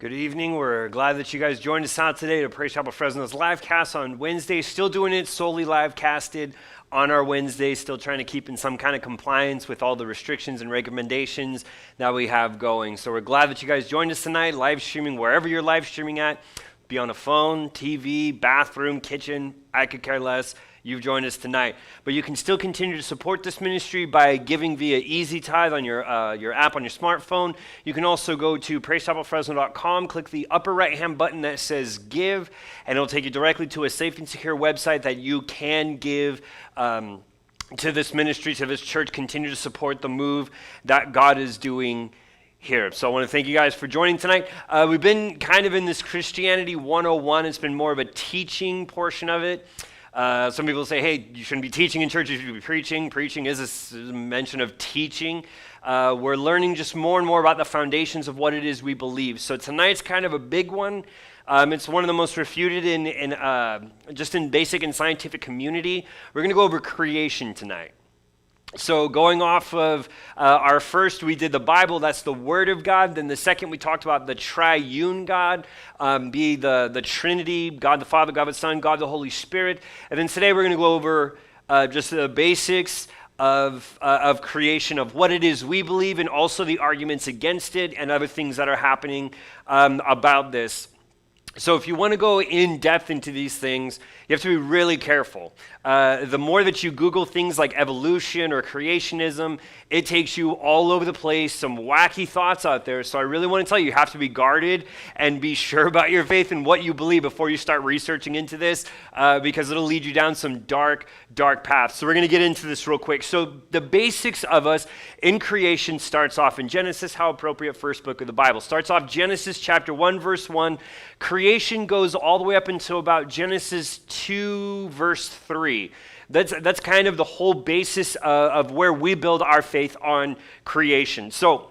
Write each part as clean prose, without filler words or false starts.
Good evening. We're glad that you guys joined us out today to Praise Chapel Fresno's live cast on Wednesdays. Still doing it solely live casted on our Wednesdays, still trying to keep in some kind of compliance with all the restrictions and recommendations that we have going. So we're glad that you guys joined us tonight, live streaming wherever you're live streaming at. Be on a phone, TV, bathroom, kitchen, I could care less. You've joined us tonight. But you can still continue to support this ministry by giving via Easy Tithe on your app on your smartphone. You can also go to praisechapelfresno.com, click the upper right-hand button that says Give, and it'll take you directly to a safe and secure website that you can give to this ministry, to this church. Continue to support the move that God is doing here. So I want to thank you guys for joining tonight. We've been kind of in this Christianity 101. It's been more of a teaching portion of it. Some people say, hey, you shouldn't be teaching in church, you should be preaching. Preaching is a mention of teaching. We're learning just more and more about the foundations of what it is we believe. So tonight's kind of a big one. It's one of the most refuted just in basic and scientific community. We're going to go over creation tonight. So going off of our first, we did the Bible, that's the Word of God. Then the second, we talked about the triune God, be the Trinity, God the Father, God the Son, God the Holy Spirit. And then today we're going to go over just the basics of creation, of what it is we believe, and also the arguments against it and other things that are happening about this. So if you want to go in depth into these things, you have to be really careful. The more that you Google things like evolution or creationism, it takes you all over the place, some wacky thoughts out there. So I really want to tell you, you have to be guarded and be sure about your faith and what you believe before you start researching into this, because it'll lead you down some dark paths. So we're going to get into this real quick. So the basics of us in creation starts off in Genesis. How appropriate, first book of the Bible. Starts off Genesis chapter 1, verse 1. Creation goes all the way up until about Genesis 2, verse 3. That's kind of the whole basis of where we build our faith on creation. So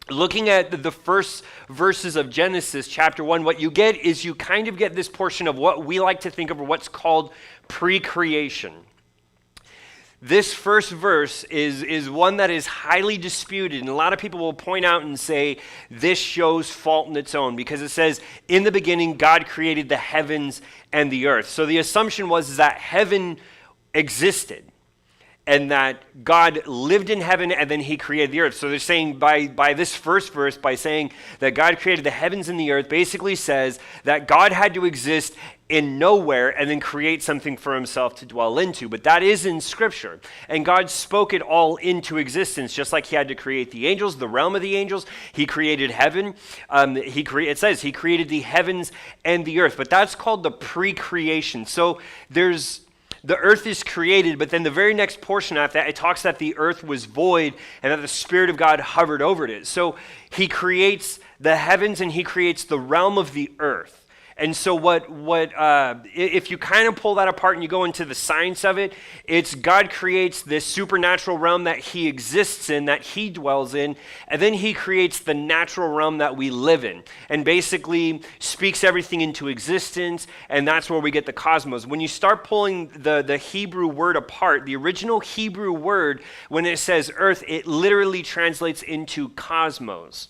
looking at the first verses of Genesis chapter 1, what you get is you kind of get this portion of what we like to think of, or what's called pre-creation. This first verse is one that is highly disputed, and a lot of people will point out and say this shows fault in its own, because it says, in the beginning, God created the heavens and the earth. So the assumption was that heaven existed, and that God lived in heaven, and then he created the earth. So they're saying by this first verse, by saying that God created the heavens and the earth, basically says that God had to exist in nowhere and then create something for himself to dwell into. But that is in Scripture. And God spoke it all into existence, just like he had to create the angels, the realm of the angels. He created heaven. It says he created the heavens and the earth. But that's called the pre-creation. So the earth is created, but then the very next portion after that, it talks that the earth was void and that the Spirit of God hovered over it. So he creates the heavens and he creates the realm of the earth. And so if you kind of pull that apart and you go into the science of it, it's God creates this supernatural realm that he exists in, that he dwells in, and then he creates the natural realm that we live in, and basically speaks everything into existence, and that's where we get the cosmos. When you start pulling the Hebrew word apart, the original Hebrew word, when it says earth, it literally translates into cosmos.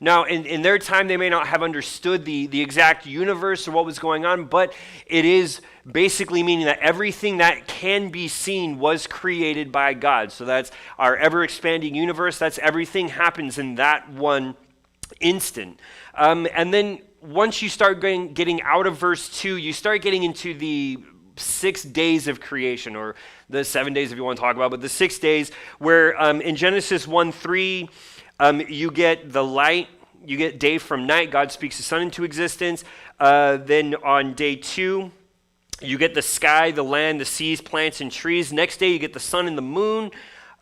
Now, in their time, they may not have understood the exact universe or what was going on, but it is basically meaning that everything that can be seen was created by God. So that's our ever-expanding universe. That's everything happens in that one instant. And then once you start getting out of verse 2, you start getting into the 6 days of creation, or the 7 days if you want to talk about, but the 6 days where in Genesis 1:3, you get the light, you get day from night. God speaks the sun into existence. Then on day 2, you get the sky, the land, the seas, plants, and trees. Next day, you get the sun and the moon.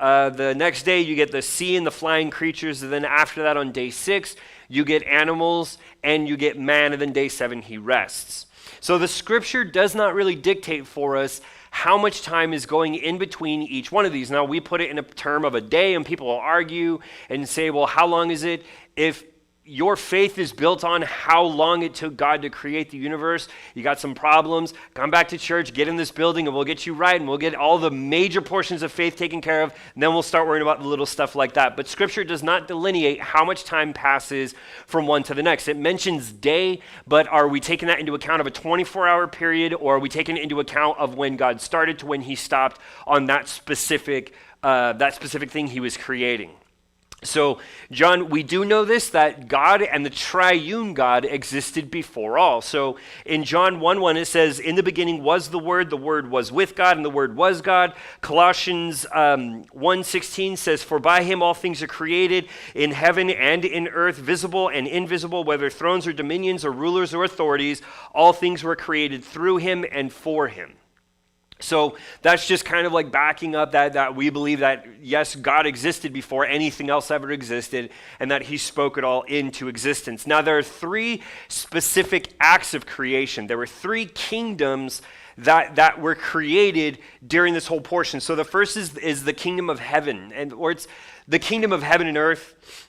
The next day, you get the sea and the flying creatures. And then after that, on day 6, you get animals and you get man. And then day 7, he rests. So the Scripture does not really dictate for us how much time is going in between each one of these. Now, we put it in a term of a day, and people will argue and say, well, how long is it? If your faith is built on how long it took God to create the universe, you got some problems, come back to church, get in this building, and we'll get you right, and we'll get all the major portions of faith taken care of, and then we'll start worrying about the little stuff like that. But Scripture does not delineate how much time passes from one to the next. It mentions day, but are we taking that into account of a 24-hour period, or are we taking it into account of when God started to when he stopped on that specific thing he was creating? So, John, we do know this, that God and the triune God existed before all. So, in John 1:1, it says, in the beginning was the Word was with God, and the Word was God. Colossians 1:16 says, for by him all things are created, in heaven and in earth, visible and invisible, whether thrones or dominions or rulers or authorities, all things were created through him and for him. So that's just kind of like backing up that we believe that, yes, God existed before anything else ever existed, and that he spoke it all into existence. Now, there are three specific acts of creation. There were three kingdoms that were created during this whole portion. So the first is the kingdom of heaven, or it's the kingdom of heaven and earth.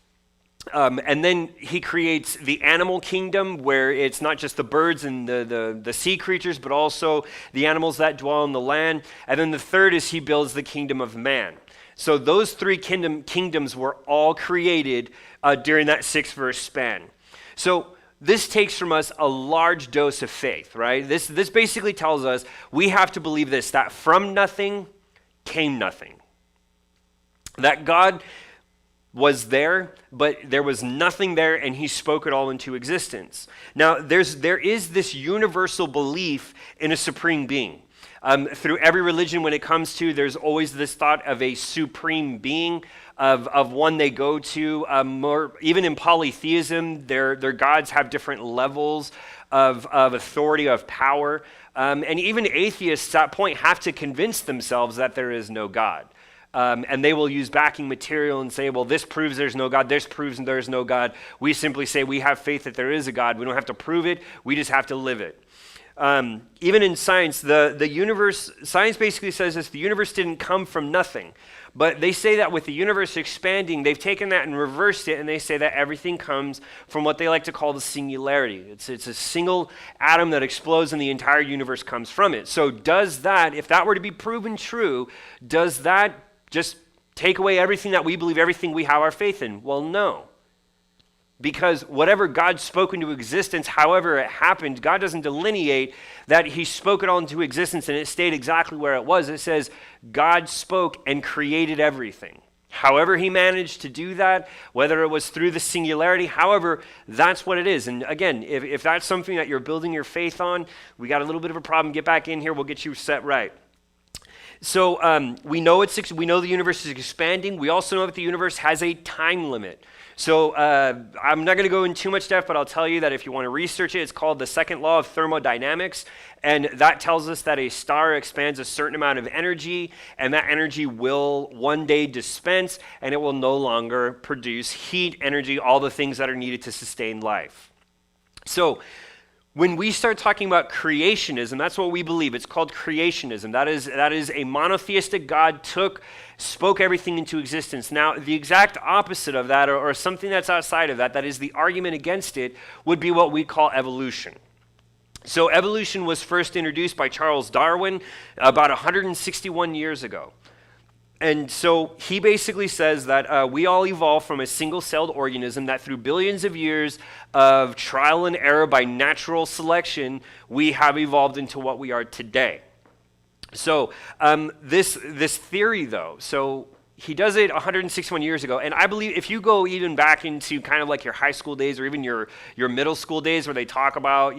And then he creates the animal kingdom, where it's not just the birds and the sea creatures, but also the animals that dwell on the land. And then the third is he builds the kingdom of man. So those three kingdoms were all created during that 6-verse span. So this takes from us a large dose of faith, right? This basically tells us we have to believe this, that from nothing came nothing. That God was there, but there was nothing there, and he spoke it all into existence. Now, there is this universal belief in a supreme being. Through every religion, when it comes to, there's always this thought of a supreme being, of one they go to. Even in polytheism, their gods have different levels of authority, of power. And even atheists at that point have to convince themselves that there is no God. And they will use backing material and say, well, this proves there's no God, this proves there's no God. We simply say we have faith that there is a God. We don't have to prove it, we just have to live it. Even in science, the universe, science basically says this, the universe didn't come from nothing. But they say that with the universe expanding, they've taken that and reversed it, and they say that everything comes from what they like to call the singularity. It's a single atom that explodes and the entire universe comes from it. So does that, if that were to be proven true, does that just take away everything that we believe, everything we have our faith in? Well, no. Because whatever God spoke into existence, however it happened, God doesn't delineate that he spoke it all into existence and it stayed exactly where it was. It says God spoke and created everything. However he managed to do that, whether it was through the singularity, however, that's what it is. And again, if that's something that you're building your faith on, we got a little bit of a problem. Get back in here. We'll get you set right. So we know the universe is expanding. We also know that the universe has a time limit. So I'm not going to go in too much depth, but I'll tell you that if you want to research it, it's called the second law of thermodynamics. And that tells us that a star expands a certain amount of energy, and that energy will one day dispense, and it will no longer produce heat, energy, all the things that are needed to sustain life. So when we start talking about creationism, that's what we believe. It's called creationism. That is a monotheistic God spoke everything into existence. Now, the exact opposite of that, or something that's outside of that is the argument against it, would be what we call evolution. So evolution was first introduced by Charles Darwin about 161 years ago. And so he basically says that we all evolved from a single-celled organism, that through billions of years of trial and error by natural selection, we have evolved into what we are today. So this theory, though, so he does it 161 years ago, and I believe if you go even back into kind of like your high school days or even your middle school days where they talk about,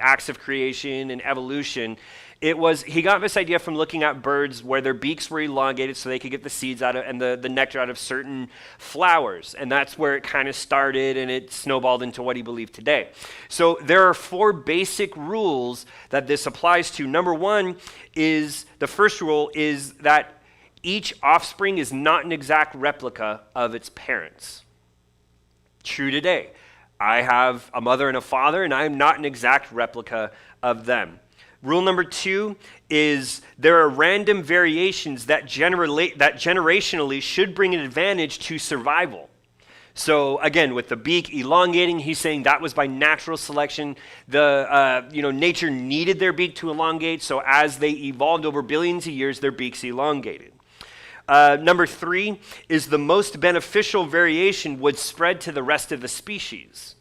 acts of creation and evolution, he got this idea from looking at birds where their beaks were elongated so they could get the seeds out of and the nectar out of certain flowers. And that's where it kind of started, and it snowballed into what he believed today. So there are 4 basic rules that this applies to. Number one is, the first rule is that each offspring is not an exact replica of its parents. True today. I have a mother and a father, and I am not an exact replica of them. Rule number 2 is there are random variations that generationally should bring an advantage to survival. So again, with the beak elongating, he's saying that was by natural selection. Nature needed their beak to elongate, so as they evolved over billions of years, their beaks elongated. Number 3 is the most beneficial variation would spread to the rest of the species.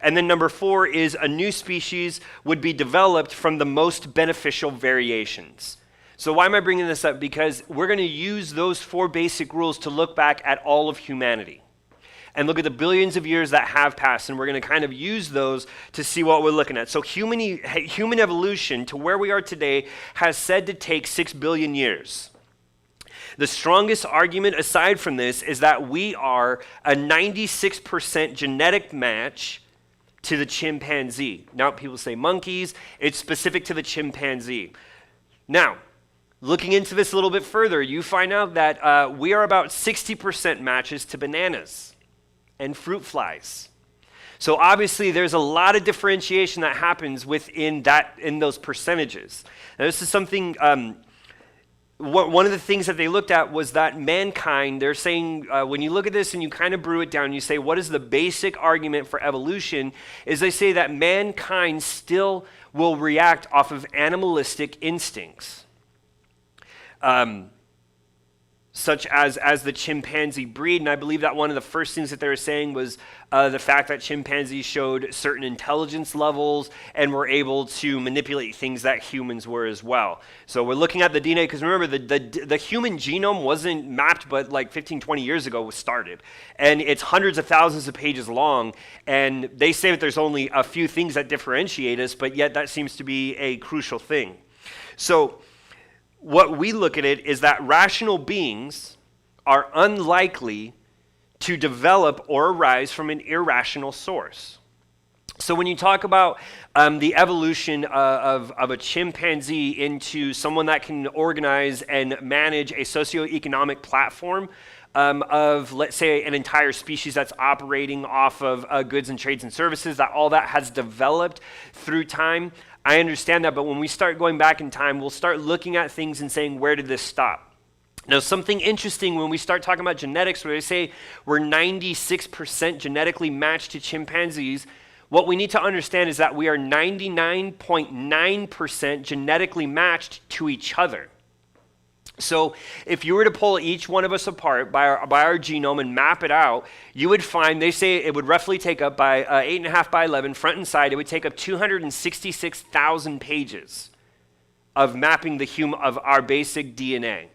And then number 4 is a new species would be developed from the most beneficial variations. So why am I bringing this up? Because we're going to use those 4 basic rules to look back at all of humanity and look at the billions of years that have passed, and we're going to kind of use those to see what we're looking at. So human evolution to where we are today has said to take 6 billion years. The strongest argument aside from this is that we are a 96% genetic match to the chimpanzee. Now people say monkeys, it's specific to the chimpanzee. Now, looking into this a little bit further, you find out that we are about 60% matches to bananas and fruit flies. So obviously there's a lot of differentiation that happens in those percentages. Now this is something, one of the things that they looked at was that mankind, they're saying, when you look at this and you kind of brew it down, you say, what is the basic argument for evolution? Is they say that mankind still will react off of animalistic instincts. Such as the chimpanzee breed. And I believe that one of the first things that they were saying was the fact that chimpanzees showed certain intelligence levels and were able to manipulate things that humans were as well. So we're looking at the DNA, because remember, the human genome wasn't mapped, but like 15, 20 years ago was started. And it's hundreds of thousands of pages long, and they say that there's only a few things that differentiate us, but yet that seems to be a crucial thing. So what we look at it is that rational beings are unlikely to develop or arise from an irrational source. So when you talk about the evolution of a chimpanzee into someone that can organize and manage a socioeconomic platform of, let's say, an entire species that's operating off of goods and trades and services, that all that has developed through time, I understand that, but when we start going back in time, we'll start looking at things and saying, where did this stop? Now, something interesting when we start talking about genetics, where they say we're 96% genetically matched to chimpanzees, what we need to understand is that we are 99.9% genetically matched to each other. So if you were to pull each one of us apart by our genome and map it out, you would find, they say it would roughly take up by 8.5 by 11, front and side, it would take up 266,000 pages of mapping of our basic DNA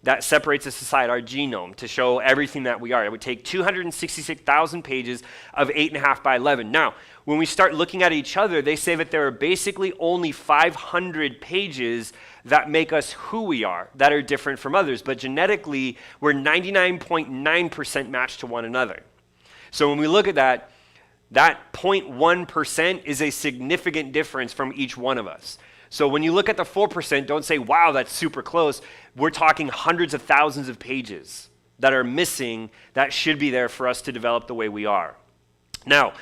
that separates us aside, our genome, to show everything that we are. It would take 266,000 pages of 8.5 by 11. Now, when we start looking at each other, they say that there are basically only 500 pages that make us who we are, that are different from others. But genetically, we're 99.9% matched to one another. So when we look at that 0.1% is a significant difference from each one of us. So when you look at the 4%, don't say, wow, that's super close. We're talking hundreds of thousands of pages that are missing that should be there for us to develop the way we are. Now,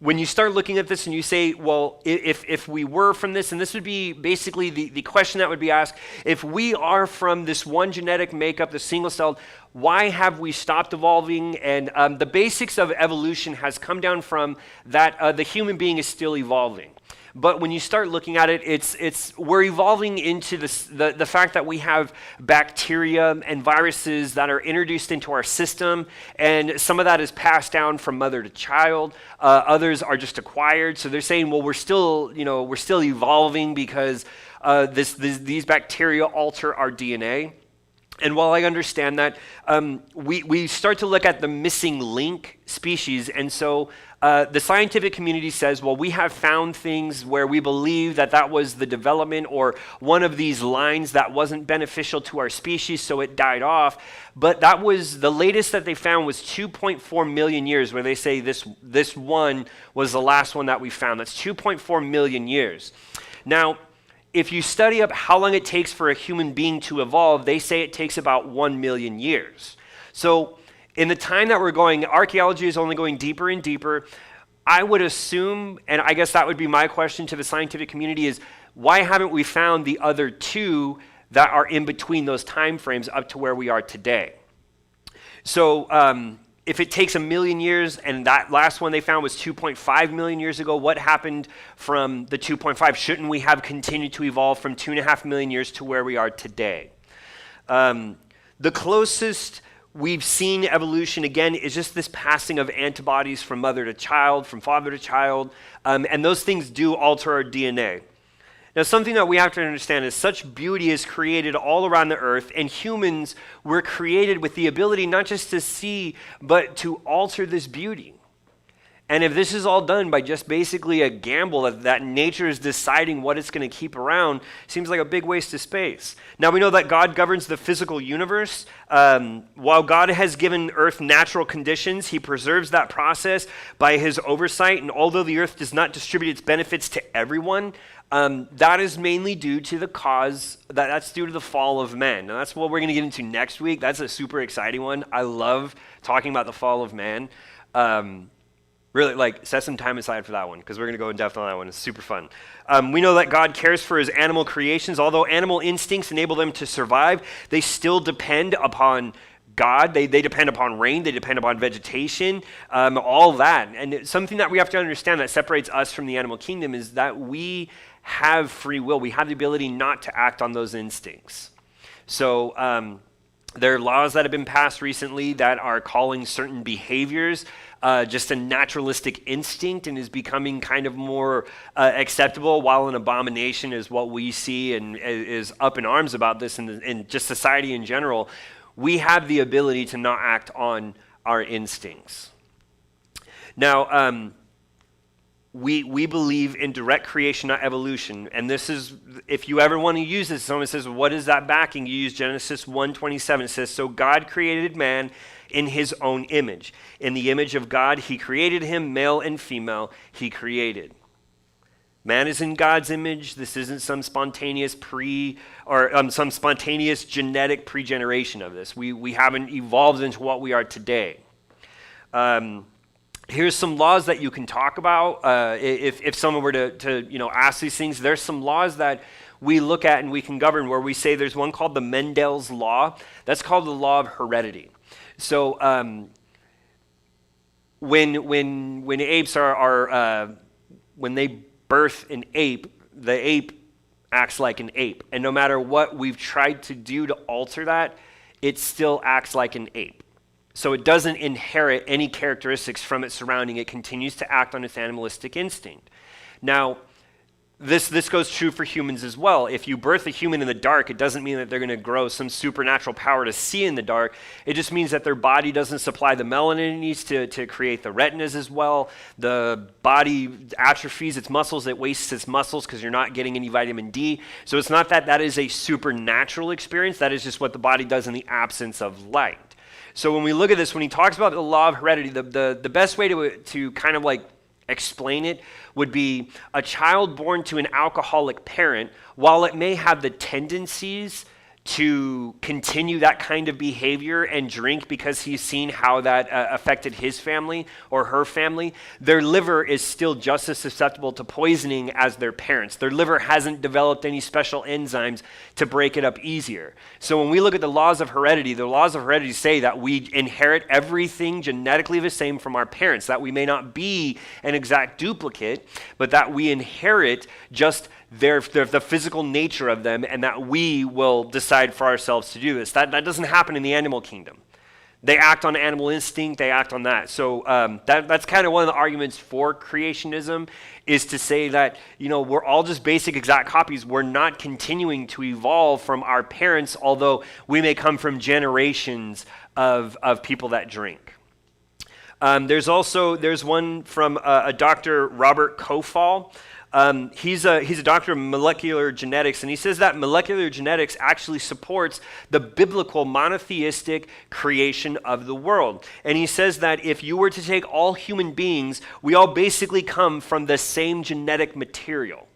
when you start looking at this and you say, well, if we were from this, and this would be basically the question that would be asked, if we are from this one genetic makeup, the single-celled, why have we stopped evolving? And the basics of evolution has come down from that the human being is still evolving. But when you start looking at it, we're evolving into the fact that we have bacteria and viruses that are introduced into our system, and some of that is passed down from mother to child. Others are just acquired. So they're saying, well, we're still evolving because these bacteria alter our DNA. And while I understand that, we start to look at the missing link species, and so the scientific community says, well, we have found things where we believe that was the development or one of these lines that wasn't beneficial to our species, so it died off. But that was the latest that they found was 2.4 million years, where they say this one was the last one that we found. That's 2.4 million years. Now, if you study up how long it takes for a human being to evolve, they say it takes about 1 million years. So in the time that we're going, archaeology is only going deeper and deeper. I would assume, and I guess that would be my question to the scientific community, is why haven't we found the other two that are in between those time frames up to where we are today? So if it takes 1 million years, and that last one they found was 2.5 million years ago, what happened from the 2.5? Shouldn't we have continued to evolve from 2.5 million years to where we are today? The closest we've seen evolution, again, is just this passing of antibodies from mother to child, from father to child, and those things do alter our DNA. Now, something that we have to understand is such beauty is created all around the earth, and humans were created with the ability not just to see, but to alter this beauty. And if this is all done by just basically a gamble that nature is deciding what it's going to keep around, seems like a big waste of space. Now, we know that God governs the physical universe. While God has given earth natural conditions, he preserves that process by his oversight. And although the earth does not distribute its benefits to everyone, that is mainly due to that's due to the fall of man. Now, that's what we're going to get into next week. That's a super exciting one. I love talking about the fall of man. Really, set some time aside for that one, because we're going to go in depth on that one. It's super fun. We know that God cares for his animal creations. Although animal instincts enable them to survive, they still depend upon God. They depend upon rain. They depend upon vegetation, all that. And something that we have to understand that separates us from the animal kingdom is that we have free will. We have the ability not to act on those instincts. So there are laws that have been passed recently that are calling certain behaviors just a naturalistic instinct and is becoming kind of more acceptable, while an abomination is what we see and is up in arms about this in just society in general. We have the ability to not act on our instincts. Now, we believe in direct creation, not evolution. And this is, if you ever want to use this, someone says, what is that backing? You use Genesis 1:27. It says, so God created man in his own image. In the image of God, he created him, male and female, he created. Man is in God's image. This isn't some spontaneous some spontaneous genetic pre-generation of this. We haven't evolved into what we are today. Here's some laws that you can talk about. If someone were to ask these things, there's some laws that we look at and we can govern, where we say there's one called the Mendel's Law. That's called the law of heredity. So when apes when they birth an ape, the ape acts like an ape. And no matter what we've tried to do to alter that, it still acts like an ape. So it doesn't inherit any characteristics from its surrounding. It continues to act on its animalistic instinct. Now, this goes true for humans as well. If you birth a human in the dark, it doesn't mean that they're going to grow some supernatural power to see in the dark. It just means that their body doesn't supply the melanin it needs to create the retinas as well. The body atrophies its muscles. It wastes its muscles because you're not getting any vitamin D. So it's not that is a supernatural experience. That is just what the body does in the absence of light. So when we look at this, when he talks about the law of heredity, the best way to kind of explain it would be a child born to an alcoholic parent, while it may have the tendencies to continue that kind of behavior and drink because he's seen how that affected his family or her family, their liver is still just as susceptible to poisoning as their parents. Their liver hasn't developed any special enzymes to break it up easier. So when we look at the laws of heredity say that we inherit everything genetically the same from our parents, that we may not be an exact duplicate, but that we inherit just the physical nature of them, and that we will decide for ourselves to do this. That doesn't happen in the animal kingdom. They act on animal instinct, they act on that. So that's kind of one of the arguments for creationism, is to say that, we're all just basic exact copies. We're not continuing to evolve from our parents, although we may come from generations of people that drink. There's one from a Dr. Robert Kofal. He's a doctor of molecular genetics, and he says that molecular genetics actually supports the biblical monotheistic creation of the world. And he says that if you were to take all human beings, we all basically come from the same genetic material.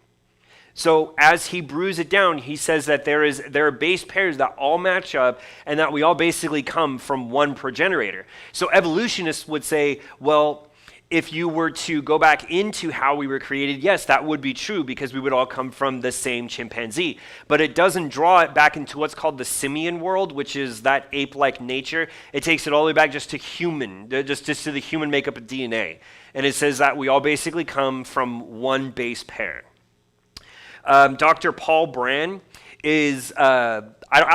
So as he brews it down, he says that there are base pairs that all match up, and that we all basically come from one progenitor. So evolutionists would say, well, if you were to go back into how we were created, yes, that would be true because we would all come from the same chimpanzee. But it doesn't draw it back into what's called the simian world, which is that ape-like nature. It takes it all the way back just to human, just to the human makeup of DNA. And it says that we all basically come from one base pair. Dr. Paul Brand is, I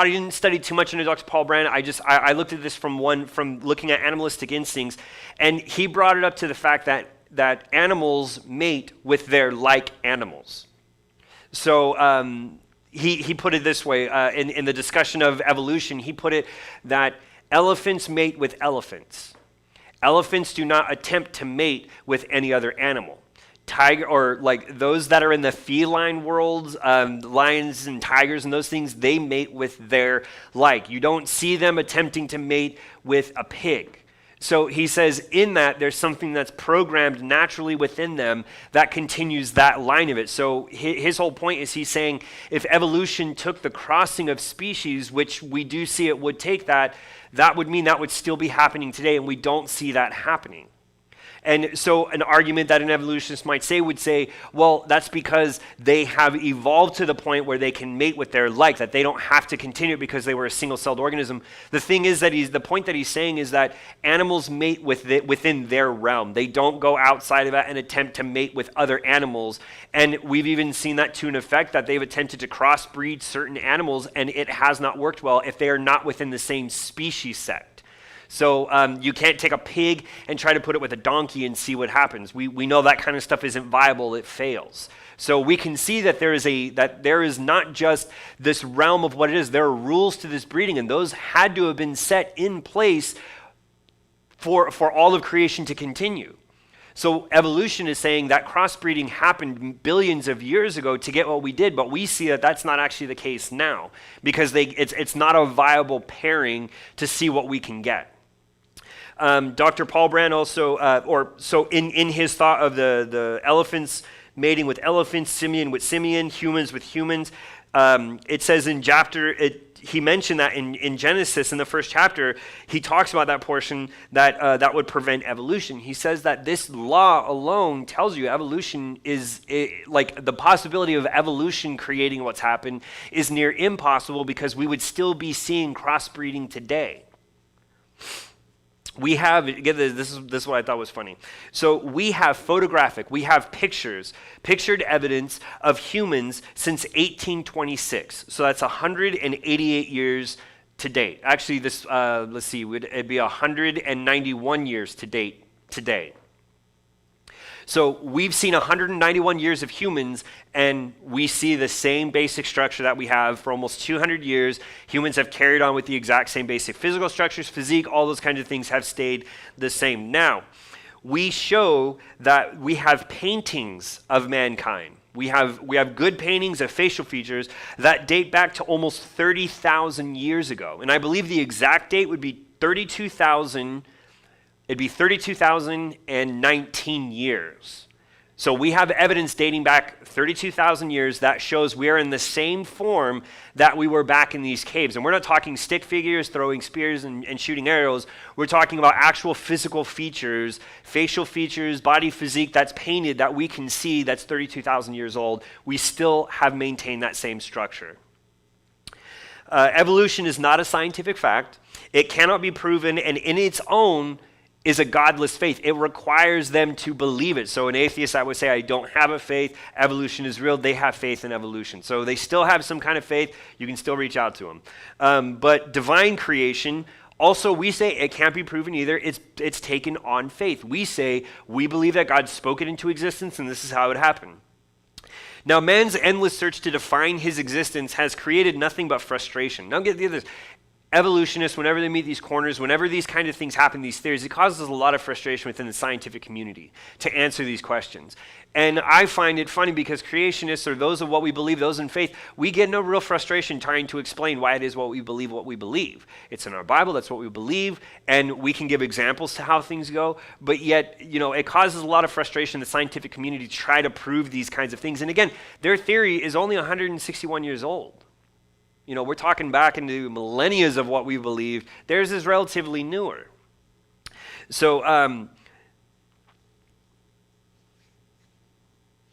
didn't study too much into Dr. Paul Brand. I looked at this from looking at animalistic instincts, and he brought it up to the fact that animals mate with their like animals. So he put it this way, in the discussion of evolution, he put it that elephants mate with elephants. Elephants do not attempt to mate with any other animal. Tiger, or like those that are in the feline world, lions and tigers and those things, they mate with their like. You don't see them attempting to mate with a pig. So he says in that there's something that's programmed naturally within them that continues that line of it. So his whole point is he's saying if evolution took the crossing of species, which we do see it would take that would mean that would still be happening today, and we don't see that happening. And so an argument that an evolutionist might say would say, well, that's because they have evolved to the point where they can mate with their like, that they don't have to continue because they were a single-celled organism. The thing is that the point that he's saying is that animals mate within their realm. They don't go outside of that and attempt to mate with other animals. And we've even seen that to an effect that they've attempted to crossbreed certain animals, and it has not worked well if they are not within the same species set. So you can't take a pig and try to put it with a donkey and see what happens. We know that kind of stuff isn't viable, it fails. So we can see that there is not just this realm of what it is. There are rules to this breeding, and those had to have been set in place for all of creation to continue. So evolution is saying that crossbreeding happened billions of years ago to get what we did, but we see that that's not actually the case now because it's not a viable pairing to see what we can get. Dr. Paul Brand also, in his thought of the elephants mating with elephants, simian with simian, humans with humans, it says he mentioned that in Genesis, in the first chapter, he talks about that portion that would prevent evolution. He says that this law alone tells you evolution is, like the possibility of evolution creating what's happened is near impossible because we would still be seeing crossbreeding today. We have, this is what I thought was funny. So we have pictured evidence of humans since 1826. So that's 188 years to date. Actually, this, let's see, it'd be 191 years to date today. So we've seen 191 years of humans, and we see the same basic structure that we have for almost 200 years. Humans have carried on with the exact same basic physical structures, physique, all those kinds of things have stayed the same. Now, we show that we have paintings of mankind. We have good paintings of facial features that date back to almost 30,000 years ago. And I believe the exact date would be 32,000. It'd be 32,019 years. So we have evidence dating back 32,000 years that shows we are in the same form that we were back in these caves. And we're not talking stick figures, throwing spears and shooting arrows. We're talking about actual physical features, facial features, body physique that's painted that we can see that's 32,000 years old. We still have maintained that same structure. Evolution is not a scientific fact. It cannot be proven, and in its own, is a godless faith. It requires them to believe it. So an atheist, I would say, I don't have a faith. Evolution is real. They have faith in evolution. So they still have some kind of faith. You can still reach out to them. But divine creation, also we say it can't be proven either. It's taken on faith. We say we believe that God spoke it into existence and this is how it happened. Now, man's endless search to define his existence has created nothing but frustration. Now, get this. Evolutionists, whenever they meet these corners, whenever these kind of things happen, these theories, it causes a lot of frustration within the scientific community to answer these questions. And I find it funny because creationists, or those of what we believe, those in faith, we get no real frustration trying to explain why it is what we believe. It's in our Bible, that's what we believe, and we can give examples to how things go, but yet, it causes a lot of frustration in the scientific community to try to prove these kinds of things. And again, their theory is only 161 years old. We're talking back into millennia of what we believe. Theirs is relatively newer. So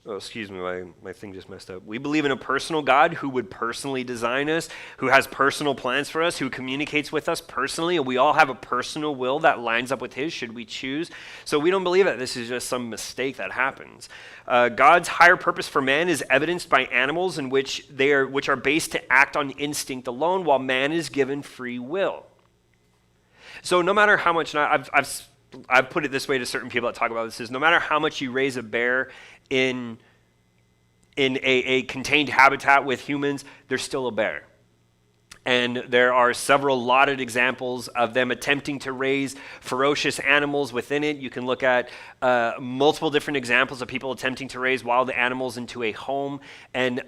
Oh, excuse me, my thing just messed up. We believe in a personal God who would personally design us, who has personal plans for us, who communicates with us personally, and we all have a personal will that lines up with his should we choose. So we don't believe that this is just some mistake that happens. God's higher purpose for man is evidenced by animals in which are based to act on instinct alone, while man is given free will. So no matter how much, I've put it this way to certain people that talk about this, is no matter how much you raise a bear in a contained habitat with humans, they're still a bear. And there are several lauded examples of them attempting to raise ferocious animals within it. You can look at multiple different examples of people attempting to raise wild animals into a home, and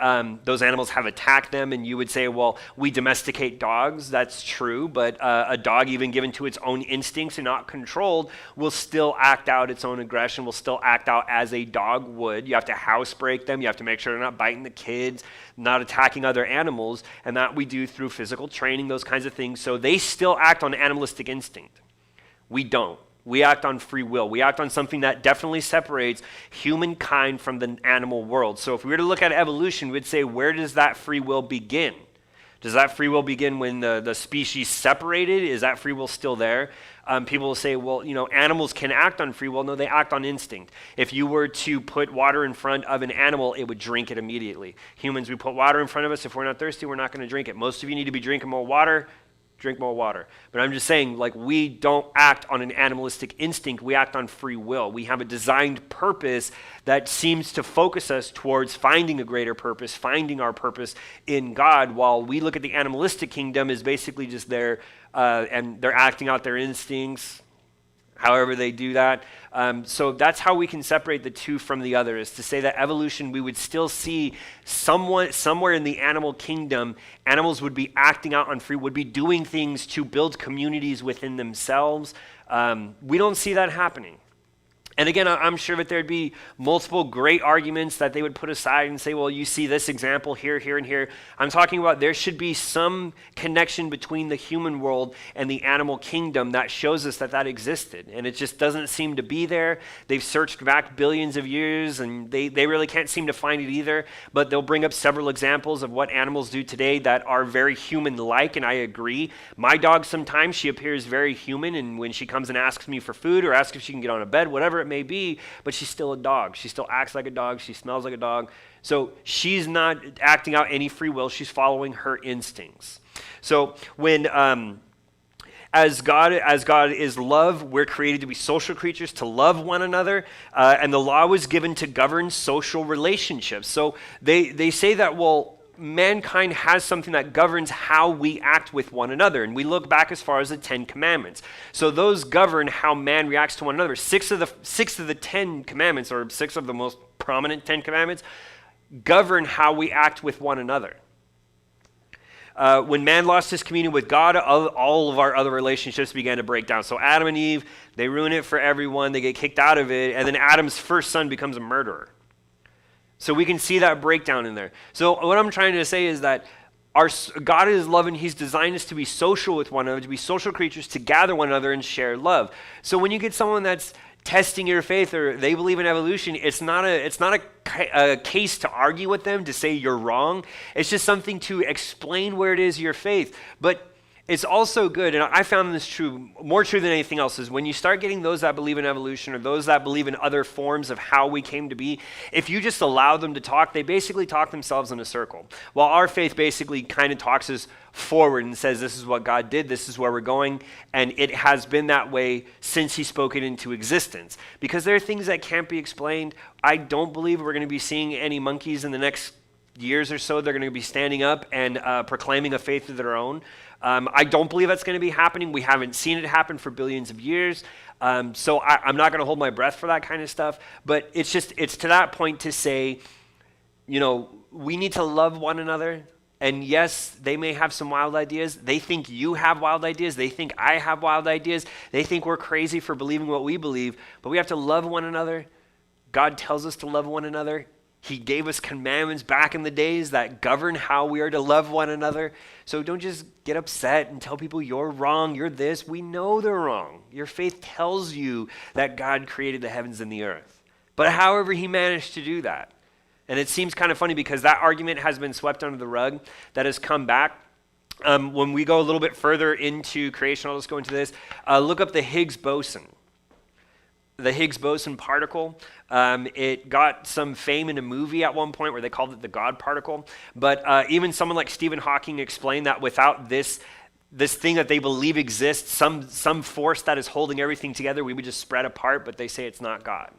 those animals have attacked them. And you would say, well, we domesticate dogs. That's true, but a dog, even given to its own instincts and not controlled, will still act out its own aggression, will still act out as a dog would. You have to housebreak them. You have to make sure they're not biting the kids, not attacking other animals, and that we do through physical training, those kinds of things. So they still act on animalistic instinct. We don't. We act on free will. We act on something that definitely separates humankind from the animal world. So if we were to look at evolution, we'd say, where does that free will begin? Does that free will begin when the species separated? Is that free will still there? People will say, well, animals can act on free will. No, they act on instinct. If you were to put water in front of an animal, it would drink it immediately. Humans, we put water in front of us. If we're not thirsty, we're not going to drink it. Most of you need to be drinking more water. Drink more water. But I'm just saying, we don't act on an animalistic instinct. We act on free will. We have a designed purpose that seems to focus us towards finding a greater purpose, finding our purpose in God, while we look at the animalistic kingdom as basically just there, and they're acting out their instincts, however they do that. So that's how we can separate the two from the other, is to say that evolution, we would still see somewhere in the animal kingdom, animals would be acting out on free, would be doing things to build communities within themselves. We don't see that happening. And again, I'm sure that there'd be multiple great arguments that they would put aside and say, well, you see this example here, here, and here. I'm talking about there should be some connection between the human world and the animal kingdom that shows us that existed. And it just doesn't seem to be there. They've searched back billions of years, and they really can't seem to find it either. But they'll bring up several examples of what animals do today that are very human-like, and I agree. My dog, sometimes she appears very human, and when she comes and asks me for food or asks if she can get on a bed, whatever it may be, but she's still a dog. She still acts like a dog. She smells like a dog. So she's not acting out any free will. She's following her instincts. So when as God is love, we're created to be social creatures, to love one another, and the law was given to govern social relationships. So they say that, well, mankind has something that governs how we act with one another. And we look back as far as the 10 Commandments. So those govern how man reacts to one another. Six of the 10 Commandments, or 6 of the most prominent 10 Commandments, govern how we act with one another. When man lost his communion with God, all of our other relationships began to break down. So Adam and Eve, they ruin it for everyone. They get kicked out of it. And then Adam's first son becomes a murderer. So we can see that breakdown in there. So what I'm trying to say is that God is love, and he's designed us to be social with one another, to be social creatures, to gather one another and share love. So when you get someone that's testing your faith, or they believe in evolution, it's not a case to argue with them, to say you're wrong. It's just something to explain where it is your faith. But it's also good, and I found this true, more true than anything else, is when you start getting those that believe in evolution, or those that believe in other forms of how we came to be, if you just allow them to talk, they basically talk themselves in a circle. While our faith basically kind of talks us forward and says, this is what God did, this is where we're going, and it has been that way since he spoke it into existence. Because there are things that can't be explained. I don't believe we're going to be seeing any monkeys in the next years or so. They're going to be standing up and proclaiming a faith of their own. I don't believe that's going to be happening. We haven't seen it happen for billions of years. So I'm not going to hold my breath for that kind of stuff. But it's to that point to say, we need to love one another. And yes, they may have some wild ideas. They think you have wild ideas. They think I have wild ideas. They think we're crazy for believing what we believe. But we have to love one another. God tells us to love one another. He gave us commandments back in the days that govern how we are to love one another. So don't just get upset and tell people you're wrong, you're this. We know they're wrong. Your faith tells you that God created the heavens and the earth. But however he managed to do that, And it seems kind of funny because that argument has been swept under the rug, that has come back. When we go a little bit further into creation, I'll just go into this. Look up the Higgs boson. The Higgs boson particle. It got some fame in a movie at one point where they called it the God particle. But even someone like Stephen Hawking explained that without this thing that they believe exists, some force that is holding everything together, we would just spread apart, but they say it's not God.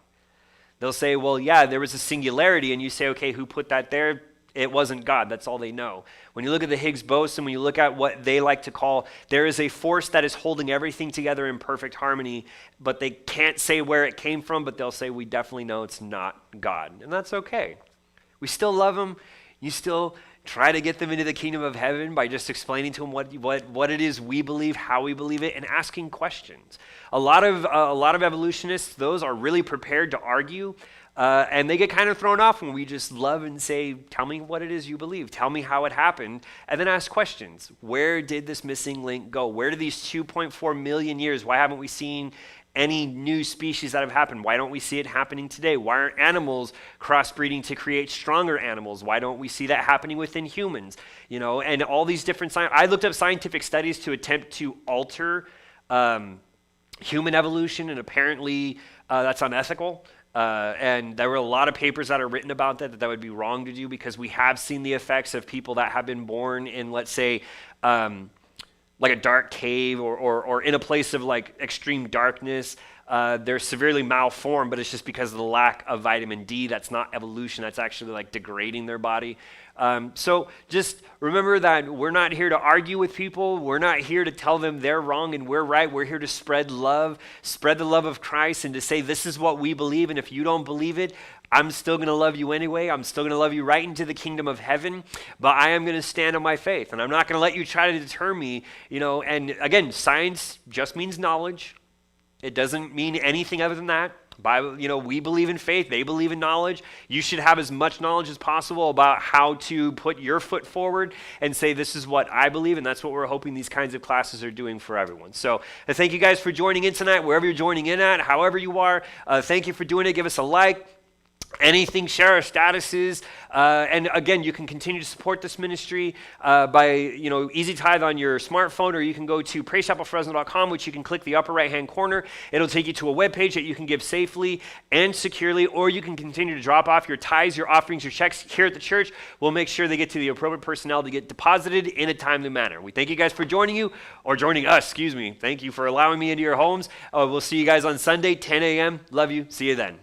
They'll say, well, yeah, there was a singularity, and you say, okay, who put that there? It wasn't God. That's all they know. When you look at the Higgs boson, when you look at what they like to call, there is a force that is holding everything together in perfect harmony, but they can't say where it came from, but they'll say, we definitely know it's not God. And that's okay. We still love them. You still try to get them into the kingdom of heaven by just explaining to them what it is we believe, how we believe it, and asking questions. A lot of evolutionists, those are really prepared to argue, and they get kind of thrown off when we just love and say, tell me what it is you believe. Tell me how it happened. And then ask questions. Where did this missing link go? Where did these 2.4 million years, why haven't we seen any new species that have happened? Why don't we see it happening today? Why aren't animals crossbreeding to create stronger animals? Why don't we see that happening within humans? You know, and all these different I looked up scientific studies to attempt to alter human evolution, and apparently that's unethical. And there were a lot of papers that are written about that would be wrong to do, because we have seen the effects of people that have been born in, let's say, like a dark cave or in a place of like extreme darkness. They're severely malformed, but it's just because of the lack of vitamin D. That's not evolution. That's actually like degrading their body. So just remember that we're not here to argue with people. We're not here to tell them they're wrong and we're right. We're here to spread love, spread the love of Christ, and to say this is what we believe, and if you don't believe it, I'm still going to love you anyway. I'm still going to love you right into the kingdom of heaven, but I am going to stand on my faith, and I'm not going to let you try to deter me, you know. And again, science just means knowledge. It doesn't mean anything other than that. Bible, you know, we believe in faith, they believe in knowledge. You should have as much knowledge as possible about how to put your foot forward and say, this is what I believe, and that's what we're hoping these kinds of classes are doing for everyone. So I thank you guys for joining in tonight, wherever you're joining in at, however you are. Thank you for doing it. Give us a like. Anything, share our statuses, and again, you can continue to support this ministry by, you know, easy tithe on your smartphone, or you can go to praisechapelfresno.com, which you can click the upper right-hand corner. It'll take you to a webpage that you can give safely and securely, or you can continue to drop off your tithes, your offerings, your checks here at the church. We'll make sure they get to the appropriate personnel to get deposited in a timely manner. We thank you guys for joining us. Thank you for allowing me into your homes. We'll see you guys on Sunday, 10 a.m. Love you. See you then.